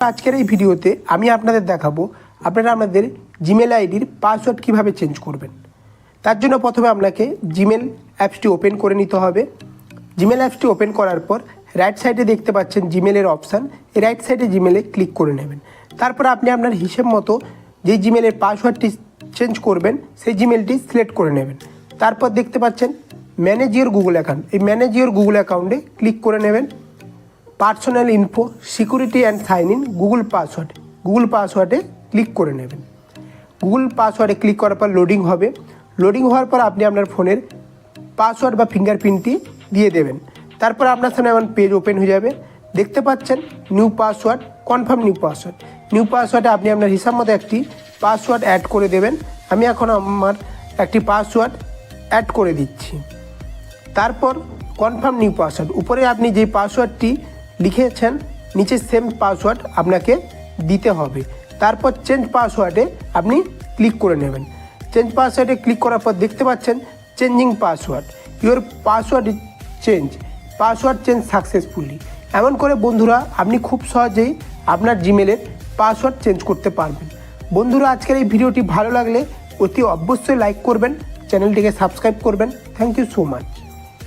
আজকের এই ভিডিওতে আমি আপনাদের দেখাবো আপনারা আমাদের জিমেল আইডির পাসওয়ার্ড কিভাবে চেঞ্জ করবেন। তার জন্য প্রথমে আপনাকে জিমেল অ্যাপসটি ওপেন করে নিতে হবে। জিমেল অ্যাপসটি ওপেন করার পর রাইট সাইডে দেখতে পাচ্ছেন জিমেলের অপশান, এই রাইট সাইডে জিমেলে ক্লিক করে নেবেন। তারপর আপনি আপনার হিসেব মতো যে জিমেলের পাসওয়ার্ডটি চেঞ্জ করবেন সেই জিমেলটি সিলেক্ট করে নেবেন। তারপর দেখতে পাচ্ছেন ম্যানেজ ইওর গুগল অ্যাকাউন্ট, এই ম্যানেজ ইওর গুগল অ্যাকাউন্টে ক্লিক করে নেবেন। Personal info, security and sign in, Google পাসওয়ার্ডে ক্লিক করে নেবেন। গুগল পাসওয়ার্ডে ক্লিক করার পর লোডিং হবে। লোডিং হওয়ার পর আপনি আপনার ফোনের পাসওয়ার্ড বা ফিঙ্গারপ্রিন্টটি দিয়ে দেবেন। তারপর আপনার সামনে এমন পেজ ওপেন হয়ে যাবে। দেখতে পাচ্ছেন নিউ পাসওয়ার্ড, কনফার্ম নিউ পাসওয়ার্ডে আপনি আপনার হিসাব মতো একটি পাসওয়ার্ড অ্যাড করে দেবেন। আমি এখন আমার একটি পাসওয়ার্ড অ্যাড করে দিচ্ছি। তারপর কনফার্ম নিউ পাসওয়ার্ড, উপরে আপনি যে পাসওয়ার্ডটি লিখেছেন নিচে সেম পাসওয়ার্ড আপনাকে দিতে হবে। তারপর চেঞ্জ পাসওয়ার্ডে আপনি ক্লিক করে নেবেন। চেঞ্জ পাসওয়ার্ডে ক্লিক করার পর দেখতে পাচ্ছেন changing password, your password change successfully. এমন করে বন্ধুরা আপনি খুব সহজেই আপনার জিমেলের পাসওয়ার্ড চেঞ্জ করতে পারবেন। বন্ধুরা আজকের এই ভিডিওটি ভালো লাগলে অতি অবশ্যই লাইক করবেন, চ্যানেলটিকে সাবস্ক্রাইব করবেন। Thank you so much.